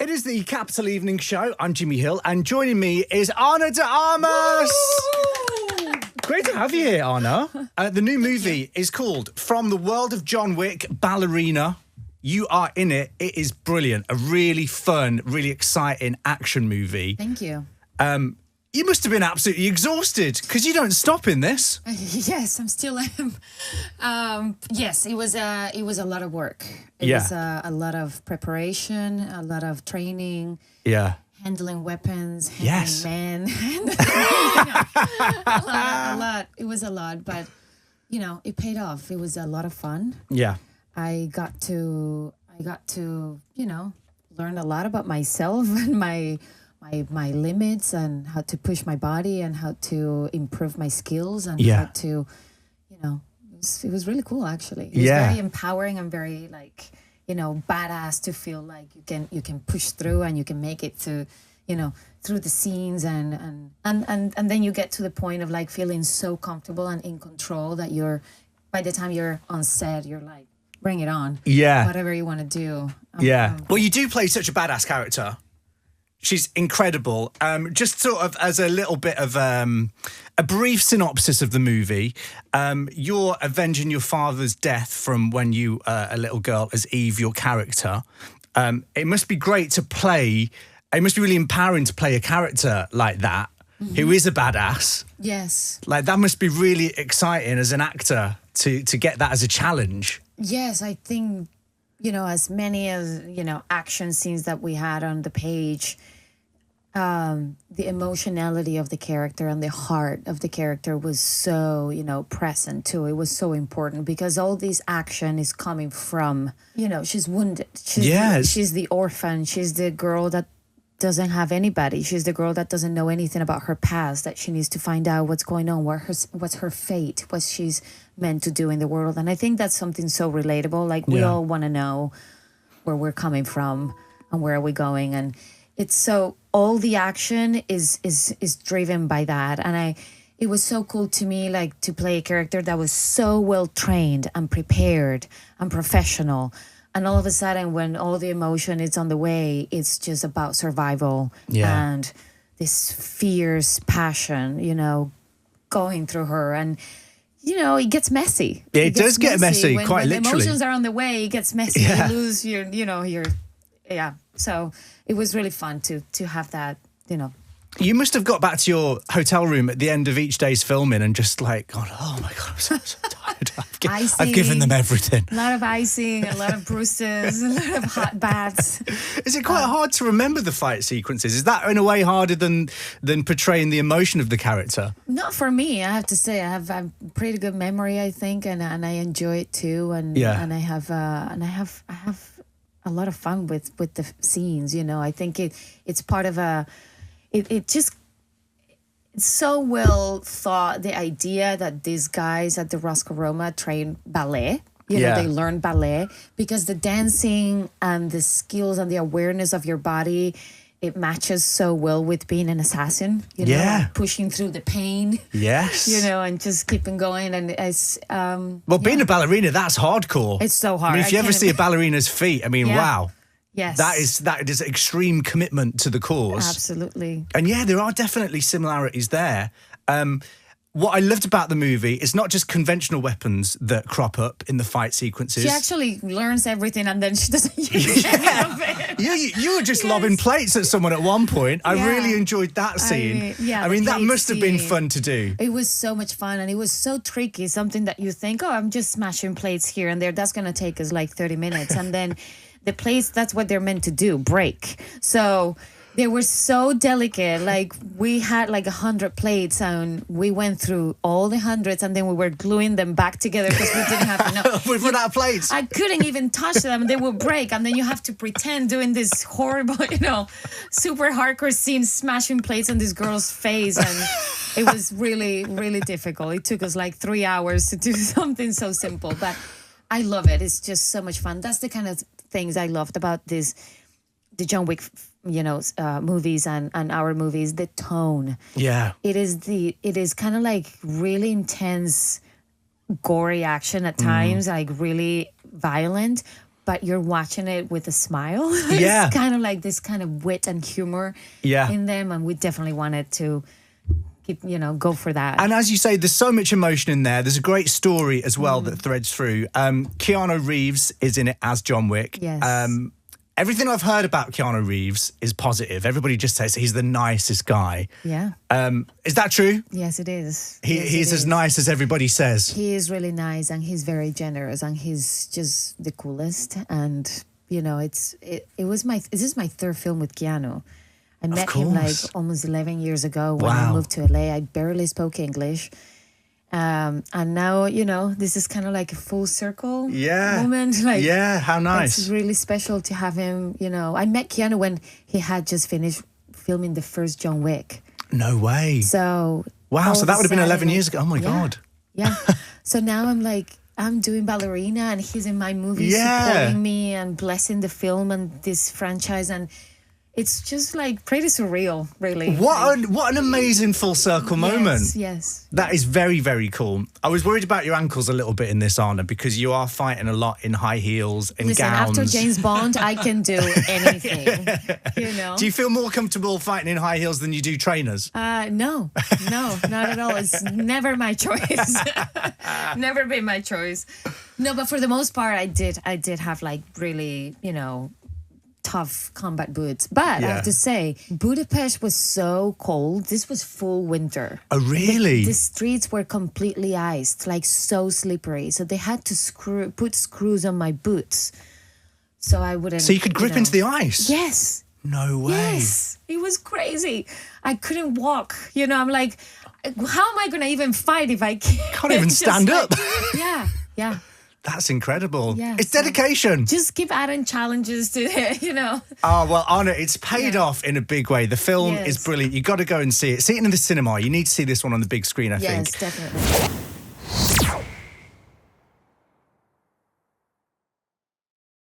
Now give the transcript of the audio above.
It is the Capital Evening Show. I'm Jimmy Hill, and joining me is Ana De Armas. Great to have you here, Ana. The new movie is called From the World of John Wick, Ballerina. You are in it. It is brilliant. A really fun, really exciting action movie. Thank you. You must have been absolutely exhausted because you don't stop in this. Yes, I'm still. Yes, it was a lot of work. It Yeah. was a lot of preparation, a lot of training. Yeah. Handling weapons, Yes. handling men, a lot. It was a lot, but it paid off. It was a lot of fun. Yeah. I got to learn a lot about myself and my limits and how to push my body and how to improve my skills and how to, it was really cool actually. It was very empowering and very badass to feel like you can push through and you can make it to, through the scenes and then you get to the point of like feeling so comfortable and in control that by the time you're on set, you're like, bring it on. Yeah. Whatever you want to do. Well, you do play such a badass character. She's incredible. Just sort of as a little bit of a brief synopsis of the movie, you're avenging your father's death from when you a little girl as Eve, your character. It must be great to play. It must be really empowering to play a character like that, who is a badass. Yes. Like that must be really exciting as an actor to get that as a challenge. Yes, I think, as many as, action scenes that we had on the page, the emotionality of the character and the heart of the character was so, present too. It was so important because all this action is coming from, she's wounded. She's the orphan. She's the girl that doesn't have anybody. She's the girl that doesn't know anything about her past, that she needs to find out what's going on, what's her fate, what she's meant to do in the world. And I think that's something so relatable. Like we all want to know where we're coming from and where are we going. And it's so all the action is driven by that. And it was so cool to me, like to play a character that was so well trained and prepared and professional. And all of a sudden, when all the emotion is on the way, it's just about survival and this fierce passion, going through her. And, it gets messy. It does get messy, quite when literally. The emotions are on the way, it gets messy. Yeah. You lose your. So it was really fun to have that, You must have got back to your hotel room at the end of each day's filming and just like, gone, oh my God, I'm so tired. I've given them everything. A lot of icing, a lot of bruises, a lot of hot baths. Is it quite hard to remember the fight sequences? Is that in a way harder than portraying the emotion of the character? Not for me, I have to say. I have a pretty good memory, I think, and I enjoy it too. And I have a lot of fun with the scenes. I think it's part of a. It's so well thought, the idea that these guys at the Roscoe Roma train ballet. They learn ballet because the dancing and the skills and the awareness of your body, it matches so well with being an assassin. And pushing through the pain. Yes. And just keeping going. And it's being a ballerina, that's hardcore. It's so hard. I mean, if you ever see a ballerina's feet, I mean, wow. Yes. That is extreme commitment to the cause. Absolutely. And there are definitely similarities there. What I loved about the movie is not just conventional weapons that crop up in the fight sequences. She actually learns everything and then she doesn't use any of it. You were just lobbing plates at someone at one point. I really enjoyed that scene. I mean that must have been fun to do. It was so much fun and it was so tricky. Something that you think, I'm just smashing plates here and there. That's going to take us like 30 minutes. And then the plates, that's what they're meant to do, break. So they were so delicate. Like we had like 100 plates and we went through all the hundreds and then we were gluing them back together because we didn't have enough. We've run out of plates. I couldn't even touch them. They would break. And then you have to pretend doing this horrible, super hardcore scene, smashing plates on this girl's face. And it was really, really difficult. It took us like 3 hours to do something so simple. But I love it. It's just so much fun. That's the kind of things I loved about the John Wick, movies and our movies. The tone. Yeah. It is kind of like really intense, gory action at times, like really violent, but you're watching it with a smile. Yeah. It's kind of like this kind of wit and humor in them. And we definitely wanted to go for that. And as you say, there's so much emotion in there. There's a great story as well that threads through. Keanu Reeves is in it as John Wick. Yes. Everything I've heard about Keanu Reeves is positive. Everybody just says he's the nicest guy. Yeah. Is that true? Yes, it is. He's as nice as everybody says. He is really nice, and he's very generous, and he's just the coolest. And this is my third film with Keanu. I met him like almost 11 years ago when I moved to LA. I barely spoke English. And now, this is kind of like a full circle moment. Like, how nice. It's really special to have him, I met Keanu when he had just finished filming the first John Wick. No way. So... Wow, so that would have been 11 years ago. Oh, my God. Yeah. So now I'm doing Ballerina, and he's in my movie supporting me and blessing the film and this franchise, and it's just like pretty surreal, really. What an amazing full circle moment. Yes. That is very, very cool. I was worried about your ankles a little bit in this, Anna, because you are fighting a lot in high heels and gowns. After James Bond, I can do anything. Do you feel more comfortable fighting in high heels than you do trainers? No, not at all. It's never my choice. Never been my choice. No, but for the most part, I did have like really, tough combat boots. But I have to say, Budapest was so cold. This was full winter. Oh, really? The streets were completely iced, like so slippery. So they had to put screws on my boots so I wouldn't... So you could grip into the ice? Yes. No way. Yes. It was crazy. I couldn't walk. I'm like, how am I going to even fight if I can't even stand up? Yeah. That's incredible. Yeah, it's dedication. Just keep adding challenges to it, Oh, well, Anna, it's paid off in a big way. The film is brilliant. You've got to go and see it. See it in the cinema. You need to see this one on the big screen, I think. Yes, definitely.